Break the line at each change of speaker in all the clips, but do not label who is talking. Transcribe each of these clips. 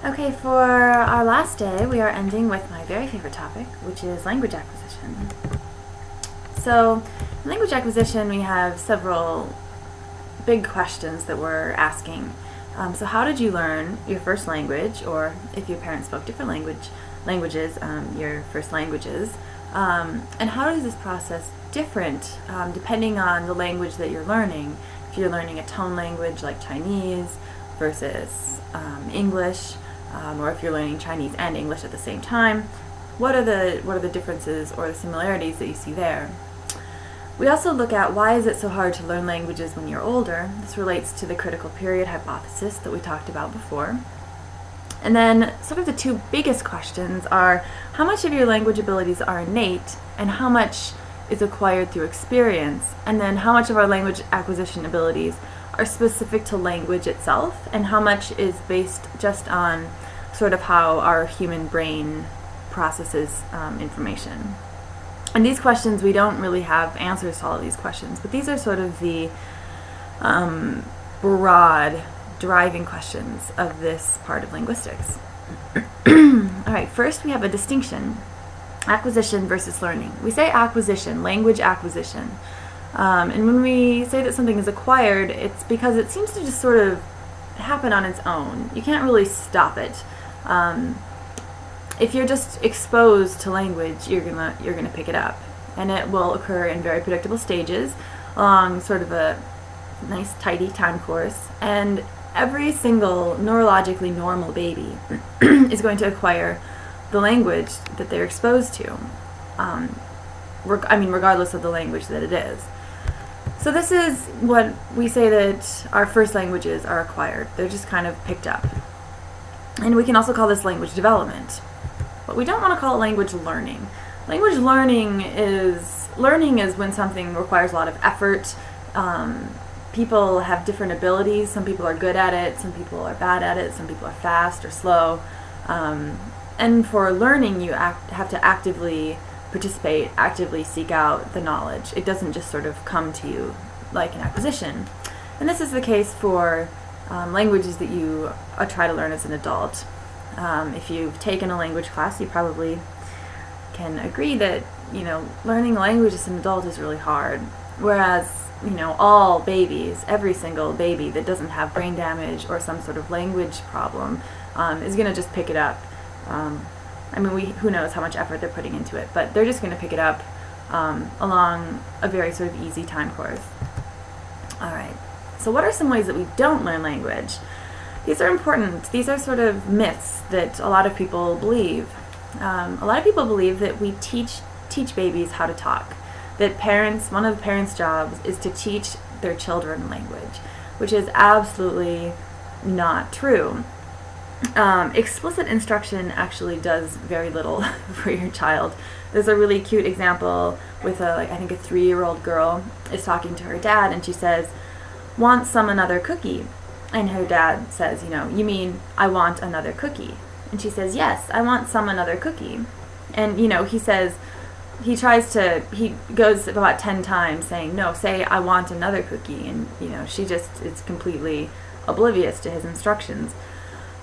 Okay, for our last day, we are ending with my very favorite topic, which is language acquisition. So, in language acquisition, we have several big questions that we're asking. So how did you learn your first language, or if your parents spoke different languages, your first languages? And how is this process different depending on the language that you're learning? If you're learning a tone language like Chinese versus English, or if you're learning Chinese and English at the same time, what are the differences or the similarities that you see there? We also look at why is it so hard to learn languages when you're older. This relates to the critical period hypothesis that we talked about before. And then sort of the two biggest questions are how much of your language abilities are innate and how much is acquired through experience, and then how much of our language acquisition abilities are specific to language itself and how much is based just on sort of how our human brain processes information. And these questions, we don't really have answers to all of these questions, but these are sort of the broad driving questions of this part of linguistics. All right, first we have a distinction, acquisition versus learning. We say acquisition, language acquisition. And when we say that something is acquired, it's because it seems to just sort of happen on its own. You can't really stop it. If you're just exposed to language, you're gonna pick it up, and it will occur in very predictable stages along sort of a nice tidy time course. And every single neurologically normal baby is going to acquire the language that they're exposed to. Regardless of the language that it is. So this is what we say that our first languages are acquired. They're just kind of picked up. And we can also call this language development. But we don't want to call it language learning. Language learning is when something requires a lot of effort. People have different abilities. Some people are good at it, some people are bad at it, some people are fast or slow. And for learning, you have to actively participate, actively seek out the knowledge. It doesn't just sort of come to you like an acquisition. And this is the case for languages that you try to learn as an adult. If you've taken a language class, you probably can agree that, learning a language as an adult is really hard. Whereas, all babies, every single baby that doesn't have brain damage or some sort of language problem is going to just pick it up. Who knows how much effort they're putting into it, but they're just going to pick it up along a very sort of easy time course. Alright, so what are some ways that we don't learn language? These are important. These are sort of myths that a lot of people believe. A lot of people believe that we teach babies how to talk. That one of the parents' jobs is to teach their children language, which is absolutely not true. Explicit instruction actually does very little for your child. There's a really cute example with I think a 3-year-old girl is talking to her dad, and she says, "Want some another cookie?" And her dad says, "You mean I want another cookie?" And she says, "Yes, I want some another cookie." And he says, he goes about 10 times saying, "No, say I want another cookie." And she just is completely oblivious to his instructions.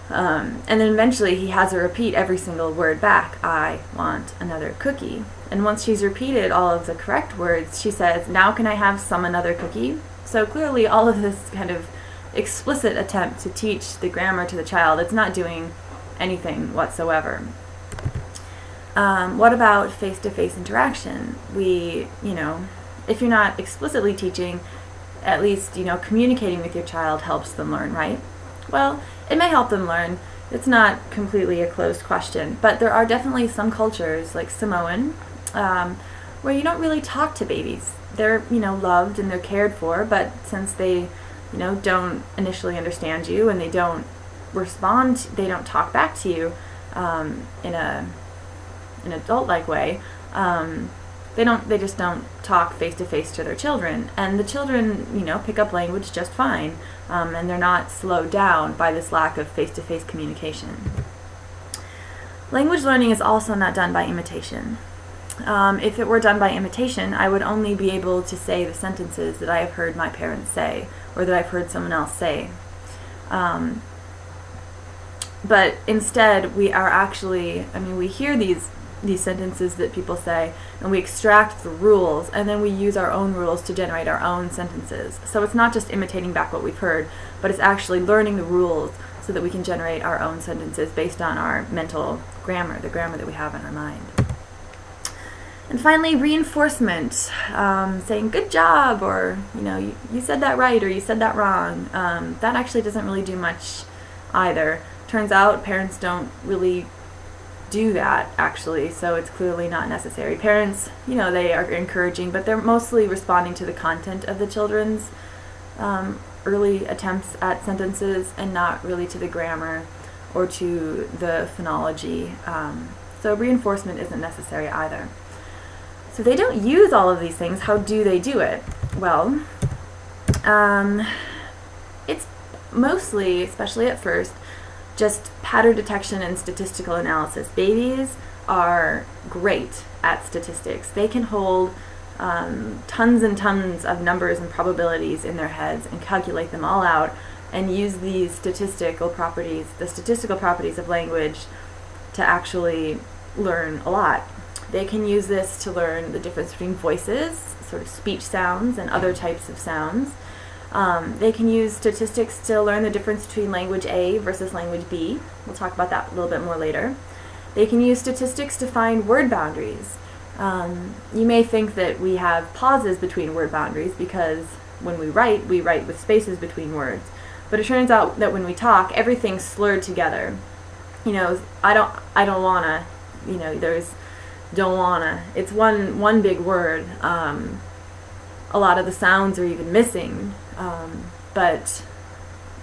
And then eventually he has her repeat every single word back, "I want another cookie." And once she's repeated all of the correct words, she says, "Now can I have some another cookie?" So clearly all of this kind of explicit attempt to teach the grammar to the child, it's not doing anything whatsoever. What about face-to-face interaction? If you're not explicitly teaching, at least, communicating with your child helps them learn, right? Well, it may help them learn. It's not completely a closed question, but there are definitely some cultures, like Samoan, where you don't really talk to babies. They're, loved and they're cared for, but since they, don't initially understand you and they don't respond, they don't talk back to you in an adult-like way, they just don't talk face-to-face to their children. And the children, pick up language just fine, and they're not slowed down by this lack of face-to-face communication. Language learning is also not done by imitation. If it were done by imitation, I would only be able to say the sentences that I have heard my parents say, or that I've heard someone else say. But instead, we are actually, I mean, we hear these sentences that people say, and we extract the rules, and then we use our own rules to generate our own sentences. So it's not just imitating back what we've heard, but it's actually learning the rules so that we can generate our own sentences based on our mental grammar, the grammar that we have in our mind. And finally, reinforcement, saying good job, or you said that right, or you said that wrong. That actually doesn't really do much either. Turns out parents don't really do that, actually, so it's clearly not necessary. Parents, they are encouraging, but they're mostly responding to the content of the children's early attempts at sentences, and not really to the grammar or to the phonology. So reinforcement isn't necessary either. So they don't use all of these things. How do they do it? Well, it's mostly, especially at first, just pattern detection and statistical analysis. Babies are great at statistics. They can hold tons and tons of numbers and probabilities in their heads and calculate them all out and use these statistical properties, the statistical properties of language, to actually learn a lot. They can use this to learn the difference between voices, sort of speech sounds and other types of sounds. They can use statistics to learn the difference between language A versus language B. We'll talk about that a little bit more later. They can use statistics to find word boundaries. You may think that we have pauses between word boundaries because when we write with spaces between words. But it turns out that when we talk, everything's slurred together. I don't wanna, there's don't wanna. It's one big word. A lot of the sounds are even missing. But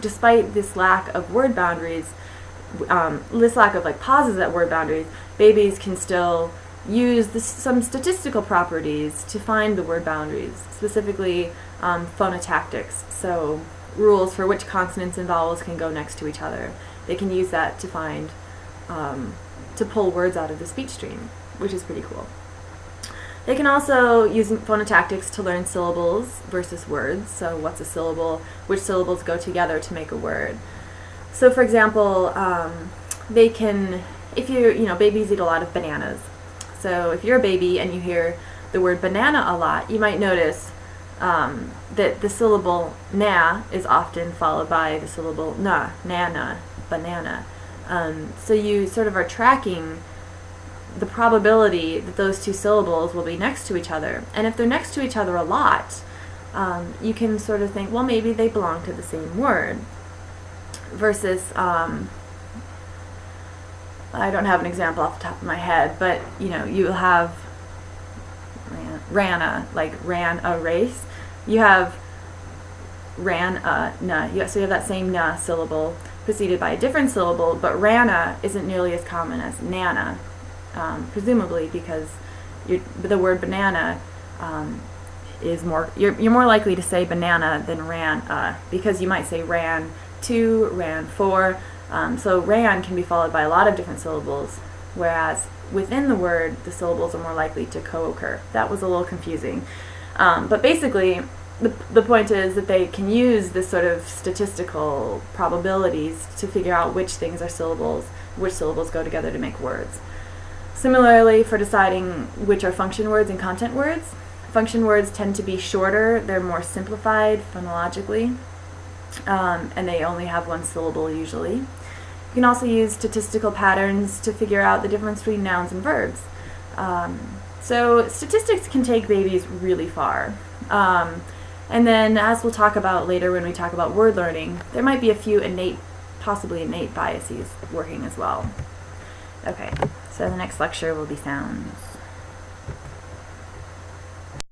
despite this lack of word boundaries, this lack of pauses at word boundaries, babies can still use some statistical properties to find the word boundaries, specifically phonotactics, so rules for which consonants and vowels can go next to each other. They can use that to find, to pull words out of the speech stream, which is pretty cool. They can also use phonotactics to learn syllables versus words. So what's a syllable? Which syllables go together to make a word? So for example, they can, babies eat a lot of bananas. So if you're a baby and you hear the word banana a lot, you might notice that the syllable na is often followed by the syllable na, nana, banana. So you sort of are tracking the probability that those two syllables will be next to each other. And if they're next to each other a lot, you can sort of think, well, maybe they belong to the same word. Versus, I don't have an example off the top of my head, but you'll have ran a race. You have ran a na. So you have that same na syllable preceded by a different syllable, but rana isn't nearly as common as nana. Presumably because the word banana is more, you're more likely to say banana than ran, because you might say ran 2, ran 4. So ran can be followed by a lot of different syllables, whereas within the word the syllables are more likely to co-occur. That was a little confusing. But basically the point is that they can use this sort of statistical probabilities to figure out which things are syllables, which syllables go together to make words. Similarly, for deciding which are function words and content words, function words tend to be shorter, they're more simplified phonologically, and they only have one syllable usually. You can also use statistical patterns to figure out the difference between nouns and verbs. So statistics can take babies really far. And then, as we'll talk about later when we talk about word learning, there might be a few possibly innate biases working as well. Okay. So the next lecture will be sounds.